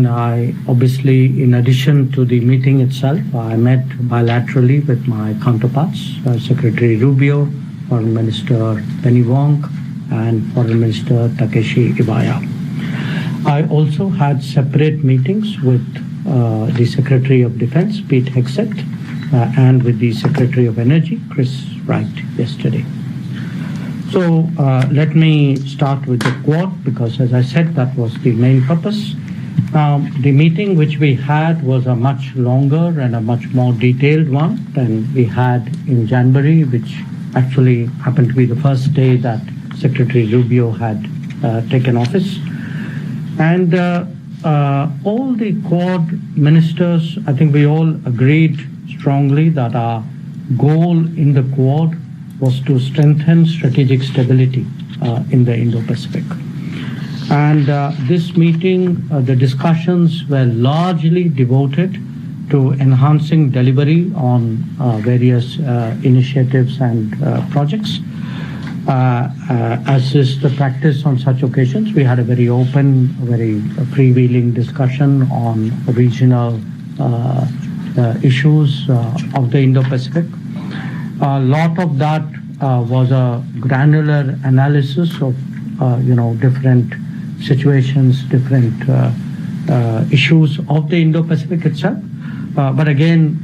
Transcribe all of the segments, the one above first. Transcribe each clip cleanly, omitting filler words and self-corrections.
And I obviously, in addition to the meeting itself, I met bilaterally with my counterparts, Secretary Rubio, Foreign Minister Penny Wong, and Foreign Minister Takeshi Ibaya. I also had separate meetings with the Secretary of Defense, Pete Hegseth, and with the Secretary of Energy, Chris Wright, yesterday. So let me start with the Quad, because as I said, that was the main purpose. The meeting which we had was a much longer and a much more detailed one than we had in January, which actually happened to be the first day that Secretary Rubio had taken office. And all the Quad ministers, I think we all agreed strongly that our goal in the Quad was to strengthen strategic stability in the Indo-Pacific. And this meeting, the discussions were largely devoted to enhancing delivery on various initiatives and projects. As is the practice on such occasions, we had a very open, very freewheeling discussion on regional issues of the Indo-Pacific. A lot of that was a granular analysis of different situations, different issues of the Indo-Pacific itself. But again,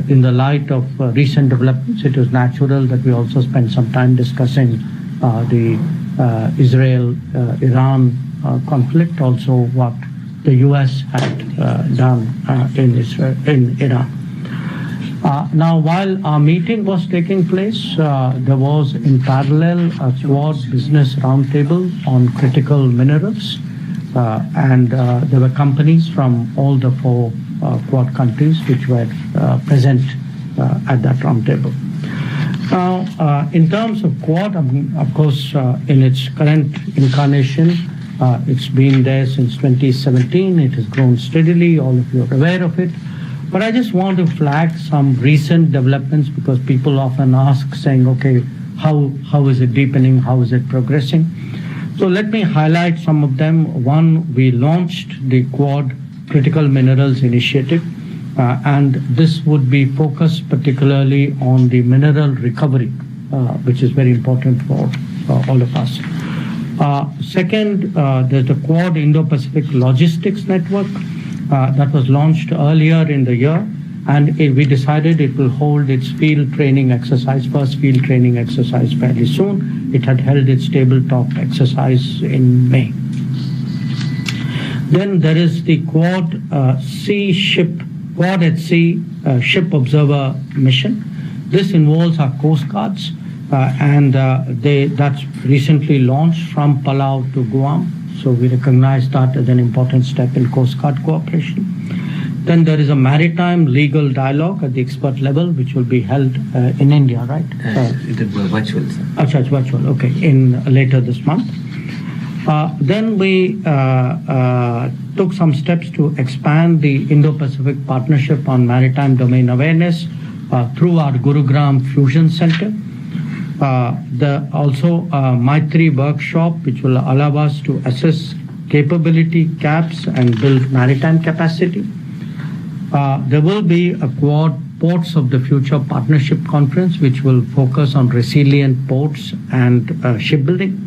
in the light of recent developments, it was natural that we also spend some time discussing the Israel-Iran conflict, also what the U.S. had done in Iran. Now, while our meeting was taking place, there was in parallel a Quad business roundtable on critical minerals, and there were companies from all the four Quad countries which were present at that roundtable. Now, in terms of Quad, of course, in its current incarnation, it's been there since 2017. It has grown steadily. All of you are aware of it. But I just want to flag some recent developments, because people often ask, saying, okay, how is it deepening? How is it progressing? So let me highlight some of them. One, we launched the Quad Critical Minerals Initiative, and this would be focused particularly on the mineral recovery, which is very important for all of us. Second, there's the Quad Indo-Pacific Logistics Network that was launched earlier in the year, and we decided it will hold its field training exercise, first field training exercise fairly soon. It had held its tabletop exercise in May. Then there is the Quad at Sea Ship Observer Mission. This involves our Coast Guards, and that's recently launched from Palau to Guam. So we recognize that as an important step in Coast Guard cooperation. Then there is a maritime legal dialogue at the expert level, which will be held in India, right? It is virtual, sir. Achha, it's virtual, okay, later this month. Then we took some steps to expand the Indo-Pacific Partnership on Maritime Domain Awareness through our Gurugram Fusion Center. Also Maitri workshop, which will allow us to assess capability gaps and build maritime capacity. There will be a Quad Ports of the Future Partnership Conference, which will focus on resilient ports and shipbuilding.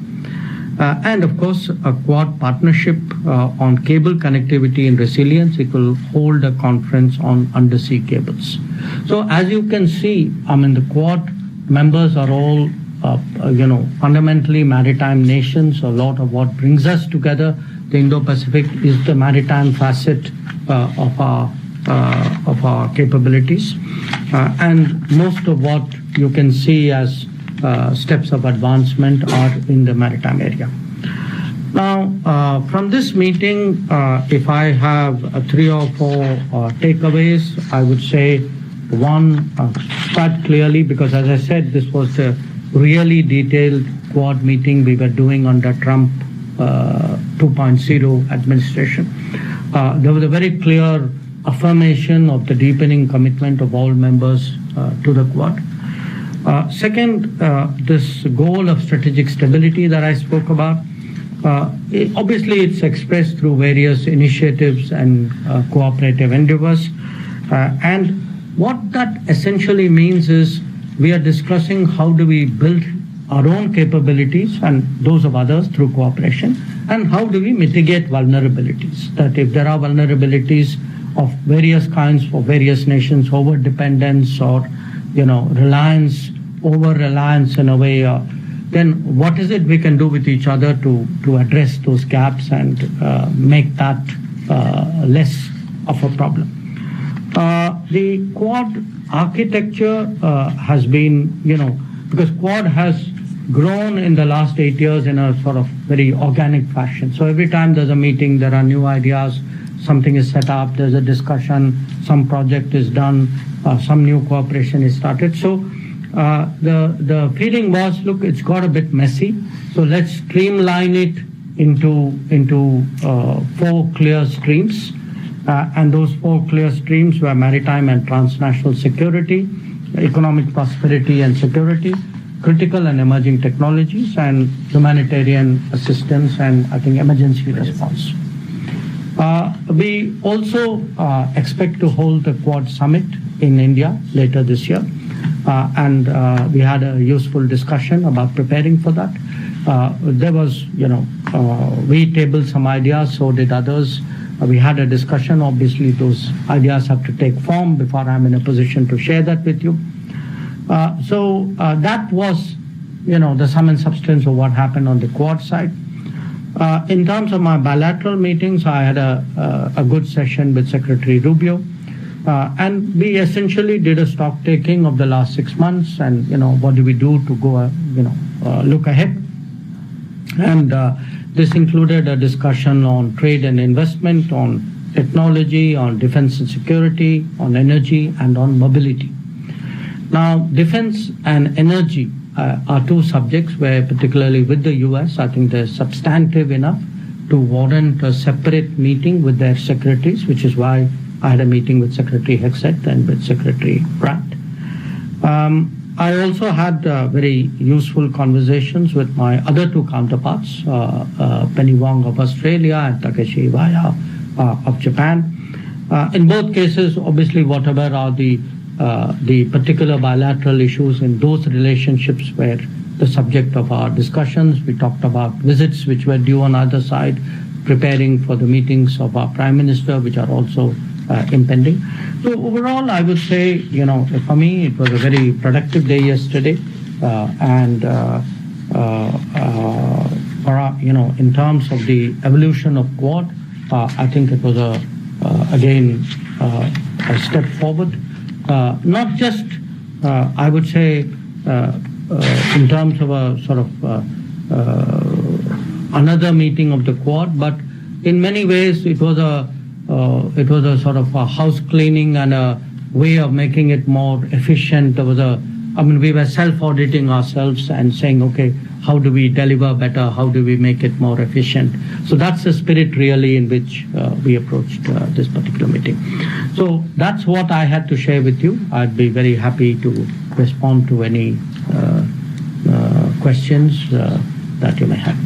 And of course, a Quad partnership on cable connectivity and resilience. It will hold a conference on undersea cables. So as you can see, the Quad members are all, fundamentally maritime nations. A lot of what brings us together, the Indo-Pacific, is the maritime facet of our capabilities, and most of what you can see as steps of advancement are in the maritime area. Now, from this meeting, if I have 3 or 4 takeaways, I would say one, quite clearly, because as I said, this was the really detailed Quad meeting we were doing under Trump 2.0 administration. There was a very clear affirmation of the deepening commitment of all members to the Quad. Second, this goal of strategic stability that I spoke about, Obviously, it's expressed through various initiatives and cooperative endeavors. And what that essentially means is we are discussing how do we build our own capabilities and those of others through cooperation, and how do we mitigate vulnerabilities. That if there are vulnerabilities of various kinds for various nations, over-dependence or reliance, over-reliance in a way, then what is it we can do with each other to address those gaps and make that less of a problem. The Quad architecture has been, because Quad has grown in the last 8 years in a sort of very organic fashion. So every time there's a meeting, there are new ideas, something is set up, there's a discussion, some project is done, some new cooperation is started. So the feeling was, look, it's got a bit messy, so let's streamline it into 4 clear streams. And those 4 clear streams were maritime and transnational security, economic prosperity and security, critical and emerging technologies, and humanitarian assistance and, I think, emergency response. We also expect to hold the Quad Summit in India later this year. And we had a useful discussion about preparing for that. There was, we tabled some ideas, so did others. We had a discussion. Obviously, those ideas have to take form before I'm in a position to share that with you. So that was, the sum and substance of what happened on the Quad side. In terms of my bilateral meetings, I had a good session with Secretary Rubio. And we essentially did a stock taking of the last 6 months and, what do we do to go, look ahead. And this included a discussion on trade and investment, on technology, on defense and security, on energy, and on mobility. Now, defense and energy are 2 subjects where, particularly with the US, I think they're substantive enough to warrant a separate meeting with their secretaries, which is why I had a meeting with Secretary Hexet and with Secretary Brandt. I also had very useful conversations with my other 2 counterparts, Penny Wong of Australia and Takeshi Iwaya of Japan. In both cases, obviously, whatever are the particular bilateral issues in those relationships were the subject of our discussions. We talked about visits which were due on either side, preparing for the meetings of our Prime Minister, which are also impending. So overall, I would say, for me, it was a very productive day yesterday. And, in terms of the evolution of Quad, I think it was, again, a step forward. Not just, I would say, in terms of a sort of another meeting of the Quad, but in many ways it was a sort of a house cleaning and a way of making it more efficient. There was we were self-auditing ourselves and saying, okay, how do we deliver better? How do we make it more efficient? So that's the spirit really in which we approached this particular meeting. So that's what I had to share with you. I'd be very happy to respond to any questions that you may have.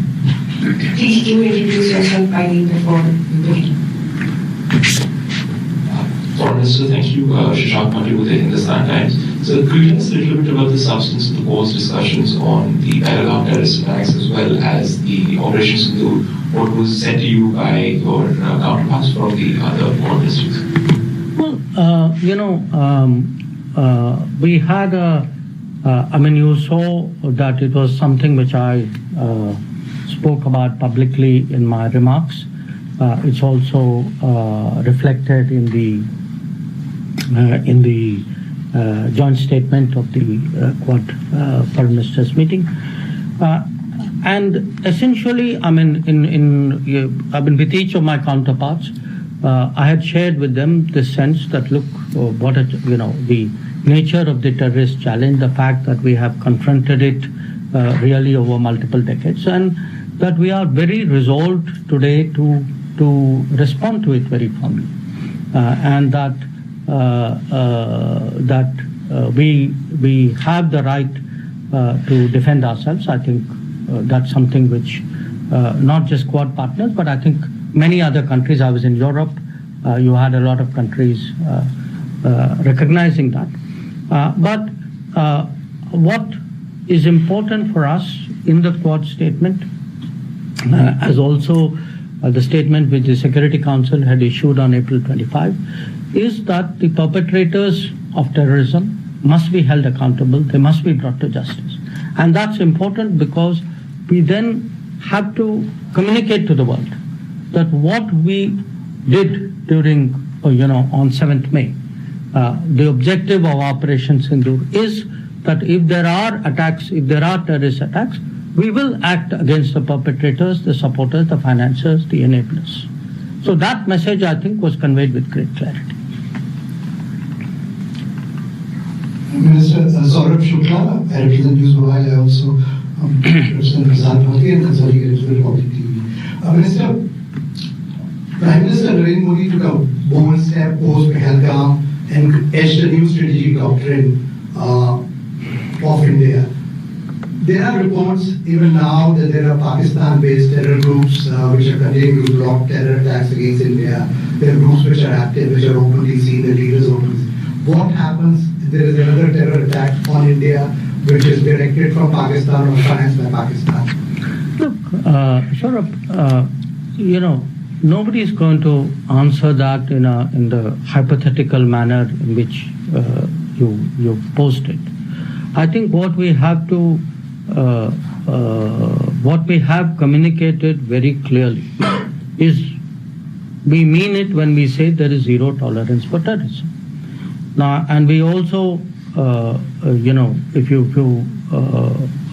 Please can you introduce yourself by name before you begin? Foreign Minister, thank you. Shashank Pandey with the Hindustan Times. So could you tell us a little bit about the substance of the Quad's discussions on the Pahalgam terrorist attacks as well as the Operation Sindoor? What was said to you by your counterparts from the other foreign ministries? Well, we had you saw that it was something which I spoke about publicly in my remarks. It's also reflected in the joint statement of the Quad Foreign Ministers meeting. And essentially, with each of my counterparts, I had shared with them the sense that, look, the nature of the terrorist challenge, the fact that we have confronted it really over multiple decades, and that we are very resolved today to respond to it very firmly, and that we have the right to defend ourselves. I think that's something which not just Quad partners, but I think many other countries. I was in Europe. You had a lot of countries recognizing that. But what is important for us in the Quad statement, as also the statement which the Security Council had issued on April 25, is that the perpetrators of terrorism must be held accountable. They must be brought to justice. And that's important because we then have to communicate to the world that what we did during, on 7th May, the objective of Operation Sindoor is that if there are attacks, if there are terrorist attacks, we will act against the perpetrators, the supporters, the financiers, the enablers. So that message, I think, was conveyed with great clarity. Minister Saurabh Shukla, I represent News Mobile. I also represent Prasad Bharti and Consolidated Republic TV. Minister, Prime Minister Narendra Modi took a bold step post Pahalgam and etched a new strategic doctrine of India. There are reports even now that there are Pakistan-based terror groups which are continuing to block terror attacks against India. There are groups which are active, which are openly seen, the leaders openly seen. What happens if there is another terror attack on India which is directed from Pakistan or financed by Pakistan? Look, Saurabh, nobody is going to answer that in the hypothetical manner in which you posed it. I think what we have communicated very clearly is we mean it when we say there is zero tolerance for terrorism. Now, and we also, if you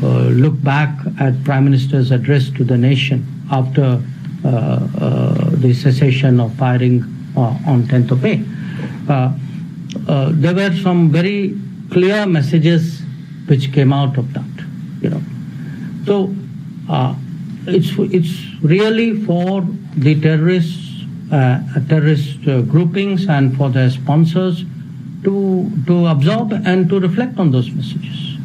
look back at Prime Minister's address to the nation after the cessation of firing on 10th of May, there were some very clear messages which came out of that. So it's really for the terrorist groupings and for their sponsors to absorb and to reflect on those messages.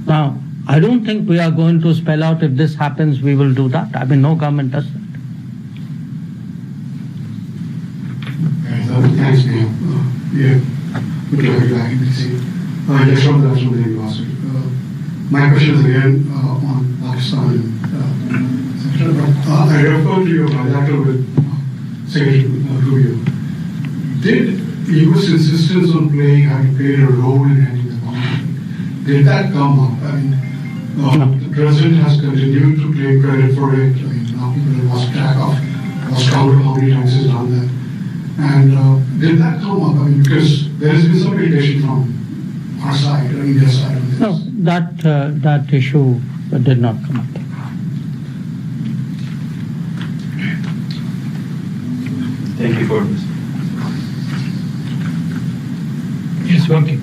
Now, I don't think we are going to spell out if this happens, we will do that. I mean, no government does that. Thanks, Neil. Good to have you back in DC. Next from the National Navy Lawsuit. My question is again on Pakistan. I refer to your bilateral with Secretary Rubio. Did U.S. insistence on having played a role in ending the conflict, did that come up? I mean, the President has continued to claim credit for it. I mean, now people have lost track of, lost count of how many times he's done that. And did that come up? I mean, because there has been some indication from our side, or India's side on this. No, that issue did not come up. Thank you for this. Yes, working.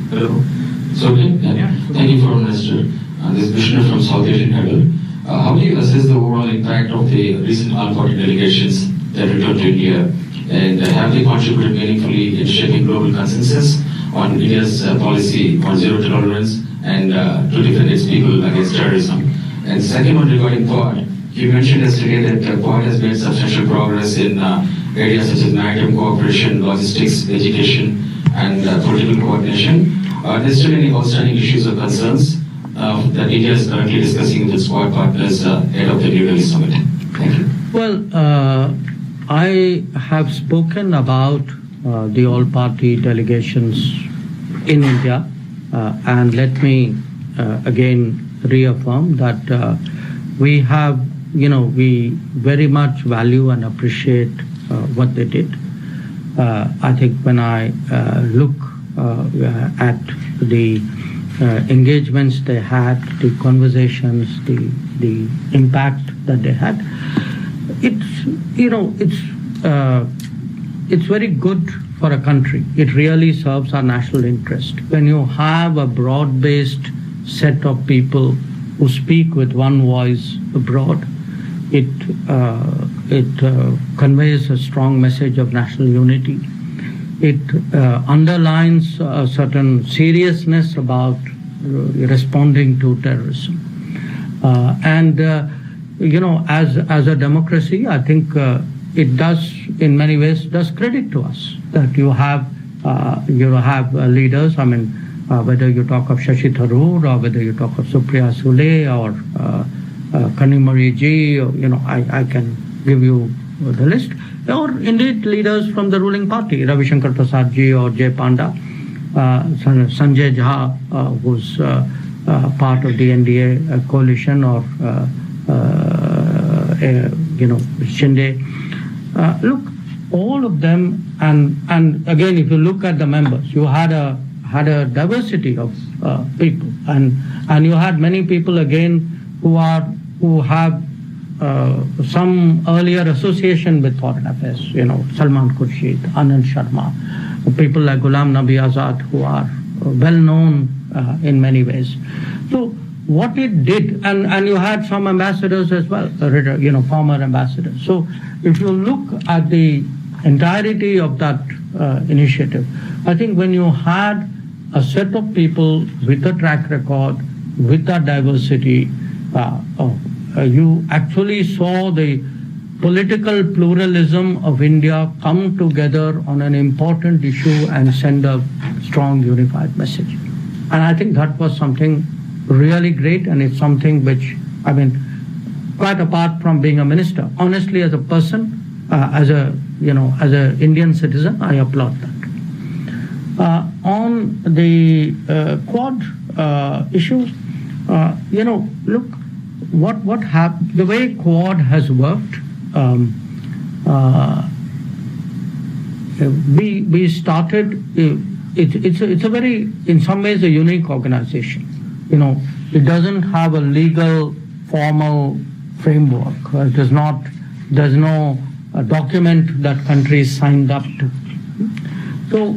Hello. So, thank you, Foreign Minister. This is Vishnu from South Asian Herald. How do you assess the overall impact of the recent Al-Party delegations that returned to India? And have they contributed meaningfully in shaping global consensus on India's policy on zero tolerance and to defend its people against terrorism? And second one regarding Quad, you mentioned yesterday that Quad has made substantial progress in areas such as maritime cooperation, logistics, education, and political coordination. Are there still any outstanding issues or concerns that India is currently discussing with its Quad partners ahead of the New Delhi summit? Thank you. Well, I have spoken about the all-party delegations in India, and let me again reaffirm that we have, we very much value and appreciate what they did. I think when I look at the engagements they had, the conversations, the impact that they had, it's very good for a country. It really serves our national interest. When you have a broad-based set of people who speak with one voice abroad, it conveys a strong message of national unity. It underlines a certain seriousness about responding to terrorism. And as a democracy, I think it does, in many ways, does credit to us that you have leaders. I mean, whether you talk of Shashi Tharoor or whether you talk of Supriya Sule or Kanimari Ji, I can give you the list, or indeed leaders from the ruling party, Ravishankar Prasad Ji or Jay Panda, Sanjay Jha, who's part of the NDA coalition, or Shinde. Look, all of them, and again, if you look at the members, you had a diversity of people, and you had many people again who have some earlier association with foreign affairs. Salman Khurshid, Anand Sharma, people like Ghulam Nabi Azad, who are well known in many ways. So what it did, and you had some ambassadors as well, former ambassadors. So if you look at the entirety of that initiative, I think when you had a set of people with a track record, with that diversity, you actually saw the political pluralism of India come together on an important issue and send a strong unified message. And I think that was something really great, and it's something which, I mean, quite apart from being a minister, honestly, as a person, as an Indian citizen, I applaud that. On the Quad issue, look, what happened, the way Quad has worked, we started, it's a very, in some ways, a unique organization. It doesn't have a legal, formal framework. There's no document that countries signed up to. So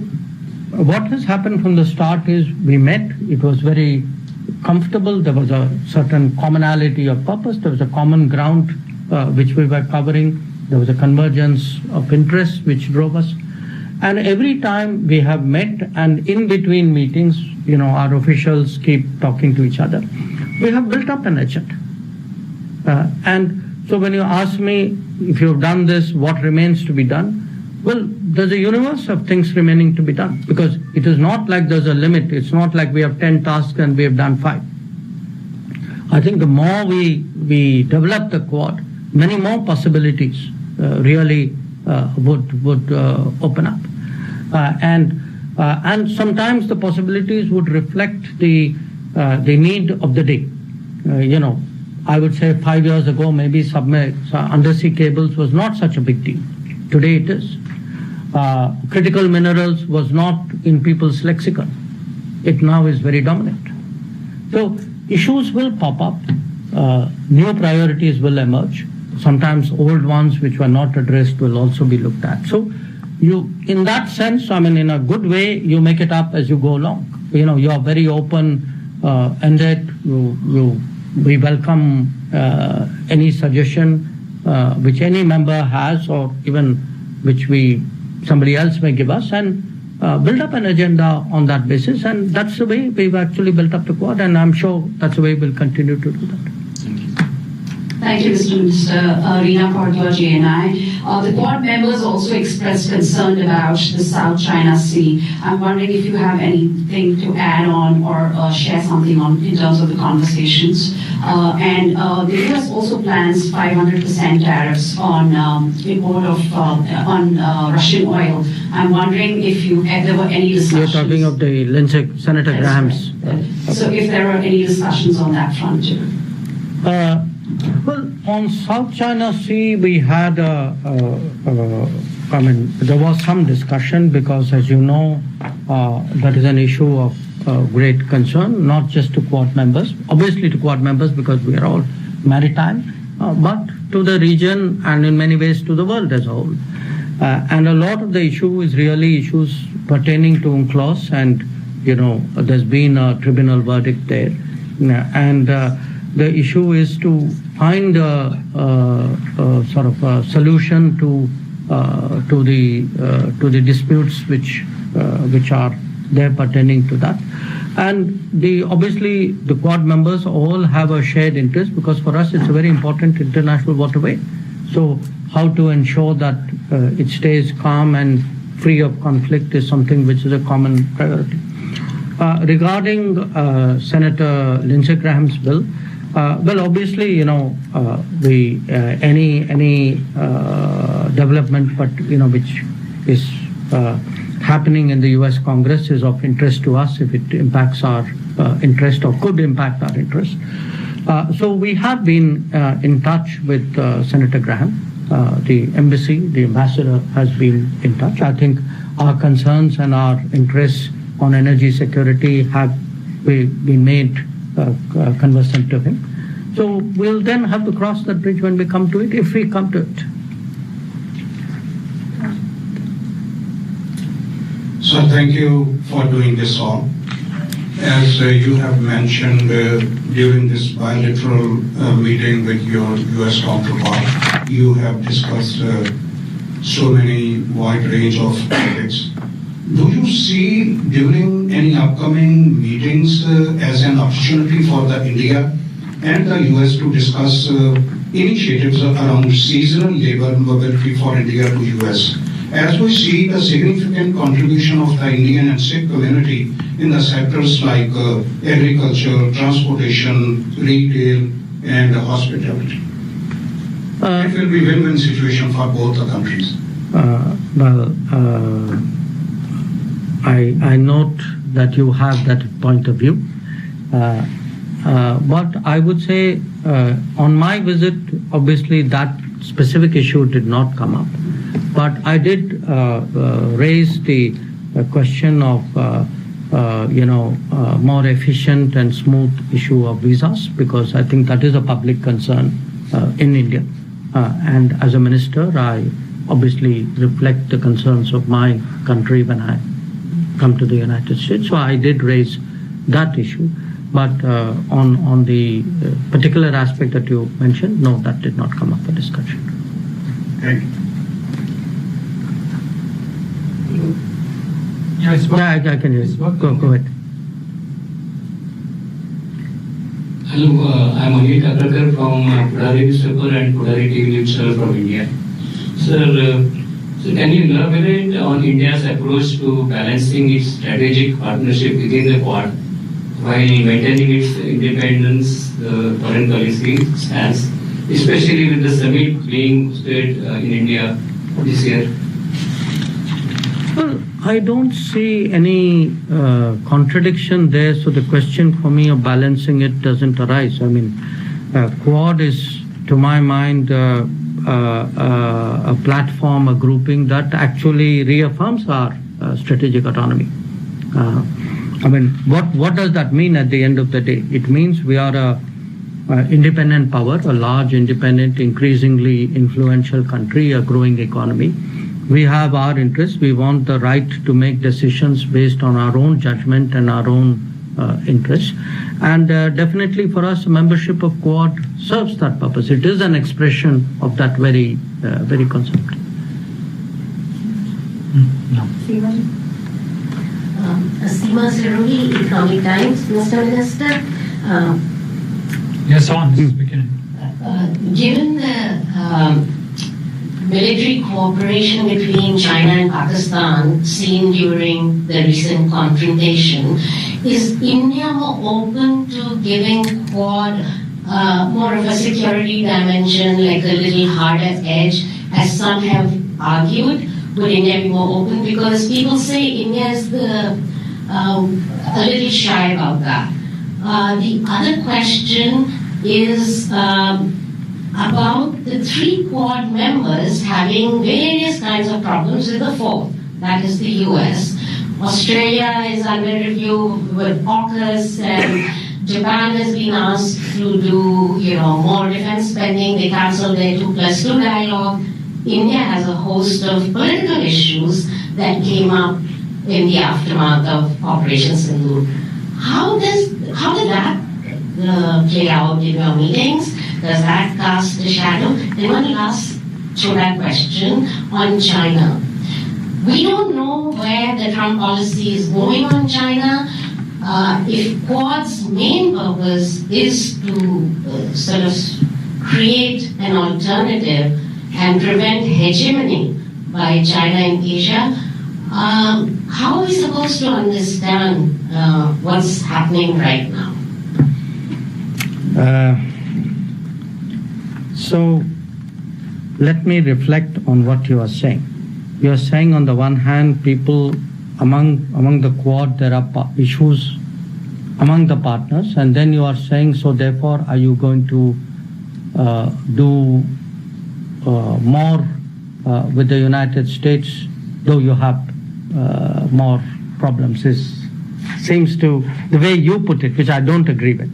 what has happened from the start is we met, it was very comfortable, there was a certain commonality of purpose, there was a common ground which we were covering, there was a convergence of interests which drove us. And every time we have met, and in between meetings, our officials keep talking to each other, we have built up an agenda. And so when you ask me, if you've done this, what remains to be done? Well, there's a universe of things remaining to be done, because it is not like there's a limit. It's not like we have 10 tasks and we have done 5. I think the more we develop the Quad, many more possibilities really would open up. And sometimes the possibilities would reflect the need of the day. I would say 5 years ago, maybe undersea cables was not such a big deal. Today it is. Critical minerals was not in people's lexicon. It now is very dominant. So issues will pop up. New priorities will emerge. Sometimes old ones which were not addressed will also be looked at. So in that sense, I mean, in a good way, you make it up as you go along. You are very open-ended. We welcome any suggestion which any member has, or even which somebody else may give us, and build up an agenda on that basis. And that's the way we've actually built up the Quad, and I'm sure that's the way we'll continue to do that. Thank you, Mr. Minister. Reena Kaurtla, JNI. The Quad members also expressed concern about the South China Sea. I'm wondering if you have anything to add on or share something on in terms of the conversations. And the U.S. also plans 500% tariffs on import of on Russian oil. I'm wondering if there were any discussions. You're talking of the Senator Graham's. So if there are any discussions on that front too. Well, on South China Sea, we had there was some discussion, because, as you know, that is an issue of great concern, not just to Quad members, obviously to Quad members because we are all maritime, but to the region and in many ways to the world as a whole. And a lot of the issue is really issues pertaining to UNCLOS, and, there's been a tribunal verdict there. And the issue is to find a sort of a solution to the disputes which are there pertaining to that. And obviously the Quad members all have a shared interest, because for us it's a very important international waterway. So how to ensure that it stays calm and free of conflict is something which is a common priority. Regarding Senator Lindsey Graham's bill, well, obviously, you know, any development, but which is happening in the U.S. Congress is of interest to us if it impacts our interest or could impact our interest. So we have been in touch with Senator Graham. The embassy, the ambassador has been in touch. I think our concerns and our interests on energy security have been made conversant to him. So we'll then have to cross that bridge when we come to it, if we come to it. So thank you for doing this all. As you have mentioned during this bilateral meeting with your U.S. counterpart, you have discussed so many wide range of topics. Do you see during any upcoming meetings as an opportunity for the India and the U.S. to discuss initiatives around seasonal labor mobility for India to U.S.? As we see the significant contribution of the Indian and Sikh community in the sectors like agriculture, transportation, retail, and hospitality. It will be win-win situation for both the countries. I note that you have that point of view. But I would say on my visit, obviously that specific issue did not come up. But I did raise the question of more efficient and smooth issue of visas, because I think that is a public concern in India. And as a minister, I obviously reflect the concerns of my country when I come to the United States. So I did raise that issue. But on the particular aspect that you mentioned, no, that did not come up for discussion. Thank you. Yes, Yeah, I can hear you. Go ahead. Hello, I'm Anil Kakrakar from Pudari newspaper and Pudari TV News from India. Sir, so can you elaborate on India's approach to balancing its strategic partnership within the Quad while maintaining its independence, foreign policy stance, especially with the summit being hosted in India this year? Well, I don't see any contradiction there, so the question for me of balancing it doesn't arise. I mean, Quad is, to my mind, a platform, a grouping that actually reaffirms our strategic autonomy. I mean, what does that mean at the end of the day? It means we are a independent power, a large, independent, increasingly influential country, a growing economy. We have our interests. We want the right to make decisions based on our own judgment and our own interests. And definitely for us, membership of Quad serves that purpose. It is an expression of that very concept. Seema Siruri, Economic Times. Mr. Minister, yes, on this beginning. Given the military cooperation between China and Pakistan seen during the recent confrontation, is India more open to giving Quad more of a security dimension, like a little harder edge, as some have argued? Would India be more open? Because people say India is a little shy about that. The other question is about the 3 Quad members having various kinds of problems with the 4th, that is the US. Australia is under review with AUKUS, and Japan has been asked to do more defense spending. They cancelled their 2+2 dialogue. India has a host of political issues that came up in the aftermath of Operation Sindoor. How did that play out in your meetings? Does that cast a shadow? And one last throwback question on China. We don't know where the Trump policy is going on China. if Quad's main purpose is to sort of create an alternative and prevent hegemony by China in Asia, how are we supposed to understand what's happening right now? So let me reflect on what you are saying. You are saying on the one hand, people among the Quad, there are issues among the partners, and then you are saying, so therefore, are you going to do more with the United States, though you have more problems? Seems to, the way you put it, which I don't agree with.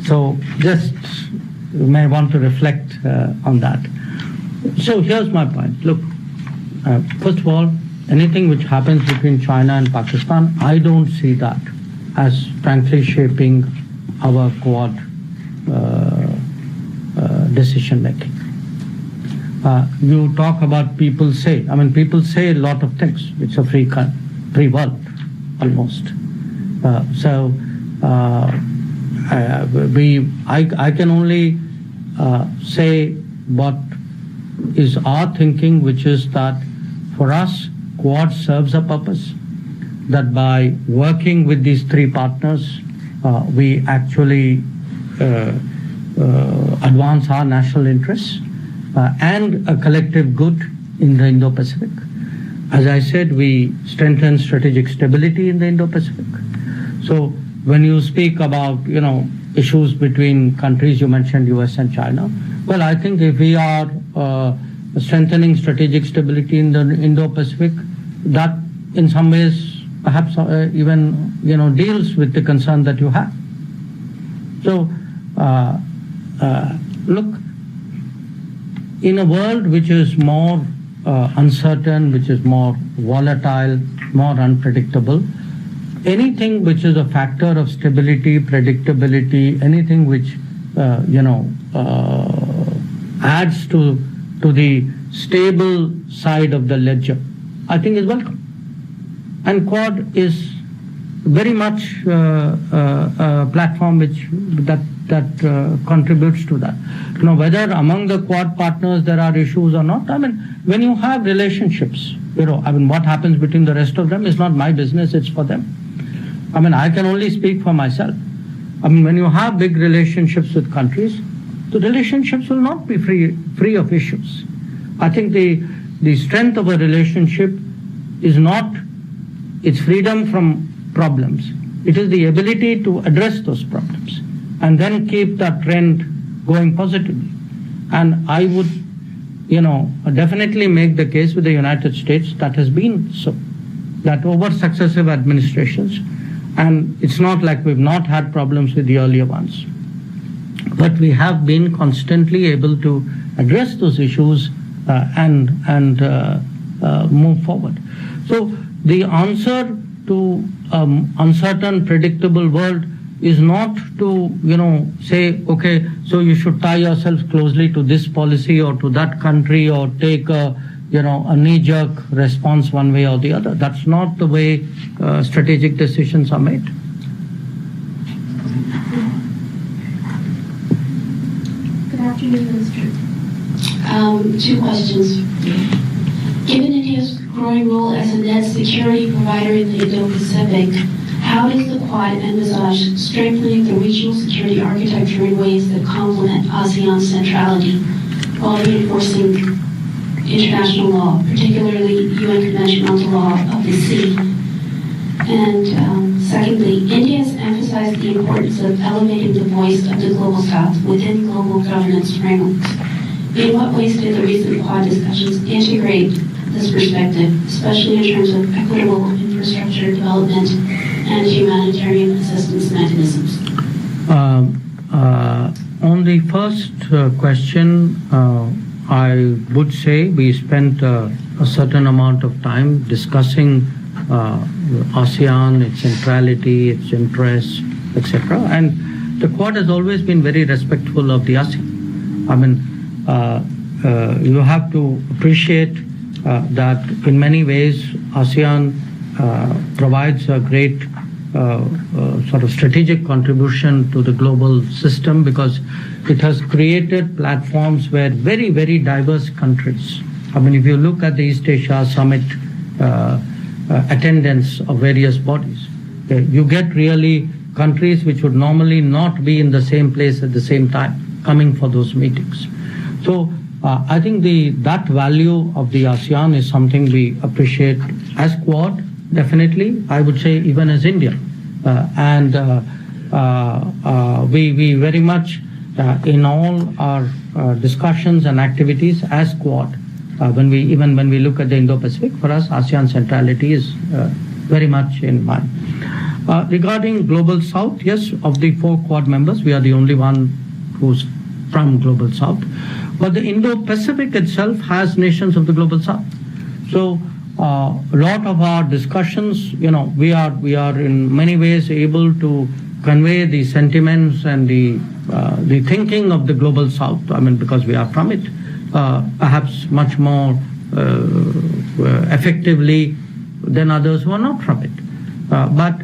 So just you may want to reflect on that. So here's my point. Look, first of all, anything which happens between China and Pakistan, I don't see that as frankly shaping our Quad decision making. You talk about people say, people say a lot of things. It's a free world, almost. I can only say what is our thinking, which is that for us, Quad serves a purpose, that by working with these three partners, we actually advance our national interests and a collective good in the Indo-Pacific. As I said, we strengthen strategic stability in the Indo-Pacific. So when you speak about, issues between countries, you mentioned US and China. Well, I think if we are strengthening strategic stability in the Indo-Pacific, that in some ways perhaps even deals with the concern that you have. So look, in a world which is more uncertain, which is more volatile, more unpredictable, anything which is a factor of stability, predictability, anything which adds to the stable side of the ledger, I think is welcome. And Quad is very much a platform that contributes to that. Whether among the Quad partners there are issues or not, when you have relationships, what happens between the rest of them is not my business, it's for them. I can only speak for myself. When you have big relationships with countries, the relationships will not be free of issues. I think the strength of a relationship is not its freedom from problems. It is the ability to address those problems and then keep that trend going positively. And I would, definitely make the case with the United States that has been so, that over successive administrations, and it's not like we've not had problems with the earlier ones, but we have been constantly able to address those issues and move forward. So the answer to uncertain, predictable world is not to, say, okay, so you should tie yourself closely to this policy or to that country or take a knee-jerk response one way or the other. That's not the way strategic decisions are made. Good afternoon, Minister. 2 questions. Given India's growing role as a net security provider in the Indo-Pacific, how does the Quad envisage strengthening the regional security architecture in ways that complement ASEAN's centrality while reinforcing international law, particularly UN Convention on the Law of the Sea? And secondly, India has emphasized the importance of elevating the voice of the Global South within global governance frameworks. In what ways did the recent Quad discussions integrate this perspective, especially in terms of equitable infrastructure development and humanitarian assistance mechanisms? On the first question, I would say we spent a certain amount of time discussing ASEAN, its centrality, its interests, etc. And the Quad has always been very respectful of the ASEAN. You have to appreciate that in many ways ASEAN provides a great sort of strategic contribution to the global system, because it has created platforms where very, very diverse countries. I mean, if you look at the East Asia Summit attendance of various bodies, you get really countries which would normally not be in the same place at the same time coming for those meetings. So I think that value of the ASEAN is something we appreciate as Quad, definitely, I would say even as India. We very much, in all our discussions and activities as Quad, when we look at the Indo-Pacific, for us, ASEAN centrality is very much in mind. Regarding Global South, yes, of the 4 Quad members, we are the only one who's from Global South. But the Indo-Pacific itself has nations of the Global South. So a lot of our discussions, we are in many ways able to convey the sentiments and the thinking of the Global South. I mean, because we are from it, perhaps much more effectively than others who are not from it. But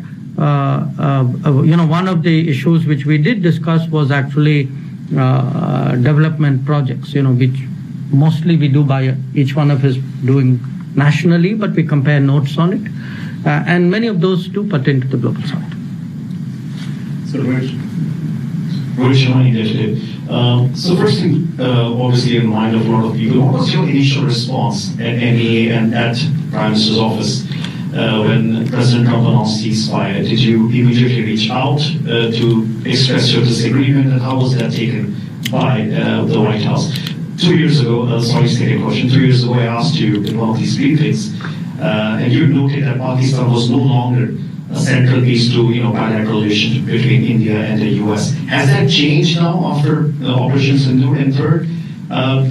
one of the issues which we did discuss was actually development projects, which mostly we do by each one of us doing nationally, but we compare notes on it. And many of those do pertain to the Global South. So, Rohit Sharma, India. So first thing, obviously in mind of a lot of people, what was your initial response at MEA and at Prime Minister's office when President Trump announced ceasefire? Did you immediately reach out to express your disagreement, and how was that taken by the White House? 2 years ago, sorry, second question. 2 years ago, I asked you in one of these briefings, and you noted that Pakistan was no longer a central piece to bilateral relationship between India and the US. Has that changed now after Operation Sindhu and third?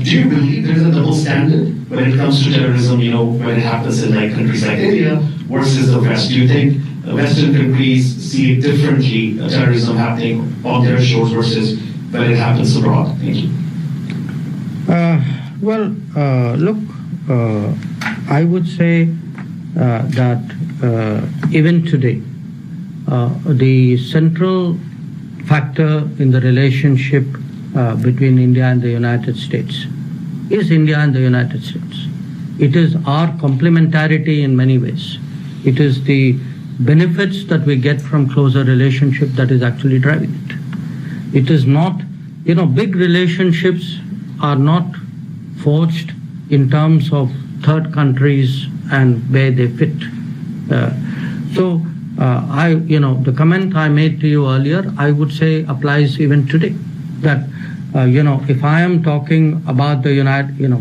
Do you believe there is a double standard when it comes to terrorism? When it happens in countries like India versus the West? Do you think Western countries see it differently, terrorism happening on their shores versus when it happens abroad? Thank you. Look, I would say that even today, the central factor in the relationship between India and the United States is India and the United States. It is our complementarity in many ways. It is the benefits that we get from closer relationship that is actually driving it. It is not, big relationships are not forged in terms of third countries and where they fit. The comment I made to you earlier, I would say applies even today. That if I am talking about the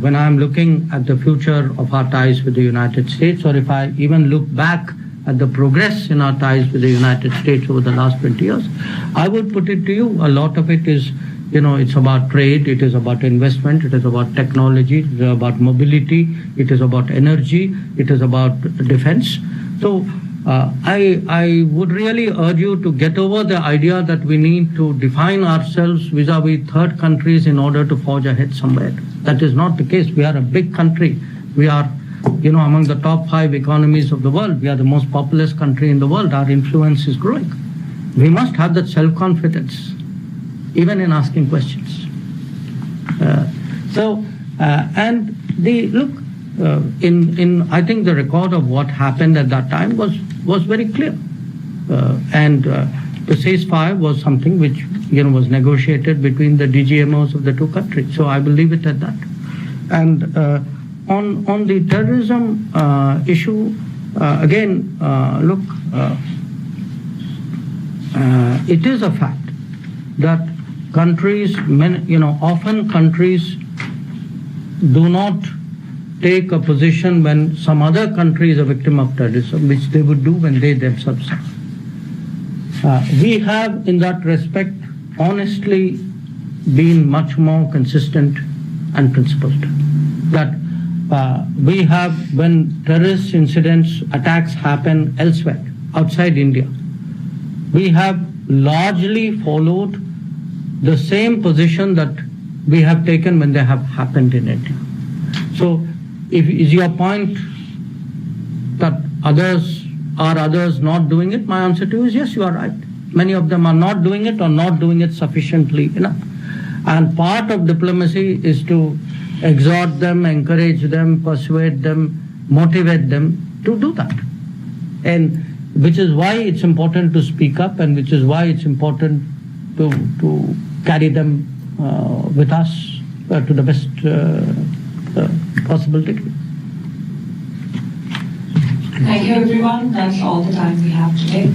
when I am looking at the future of our ties with the United States, or if I even look back at the progress in our ties with the United States over the last 20 years, I would put it to you, a lot of it is, it's about trade, it is about investment, it is about technology, it is about mobility, it is about energy, it is about defense. So I would really urge you to get over the idea that we need to define ourselves vis-a-vis third countries in order to forge ahead somewhere. That is not the case. We are a big country. We are, among the top 5 economies of the world. We are the most populous country in the world. Our influence is growing. We must have that self-confidence, even in asking questions. I think the record of what happened at that time was very clear. The ceasefire was something which was negotiated between the DGMOs of the 2 countries. So I will leave it at that. And on the terrorism issue, again, it is a fact that countries, often countries do not take a position when some other country is a victim of terrorism, which they would do when they themselves are. We have, in that respect, honestly been much more consistent and principled. That we have, when terrorist incidents, attacks happen elsewhere, outside India, we have largely followed the same position that we have taken when they have happened in India. So, is your point that others are others not doing it? My answer to you is yes, you are right. Many of them are not doing it or not doing it sufficiently enough. And part of diplomacy is to exhort them, encourage them, persuade them, motivate them to do that. And which is why it's important to speak up, and which is why it's important to carry them with us to the best possible degree. Thank you, everyone. That's all the time we have today.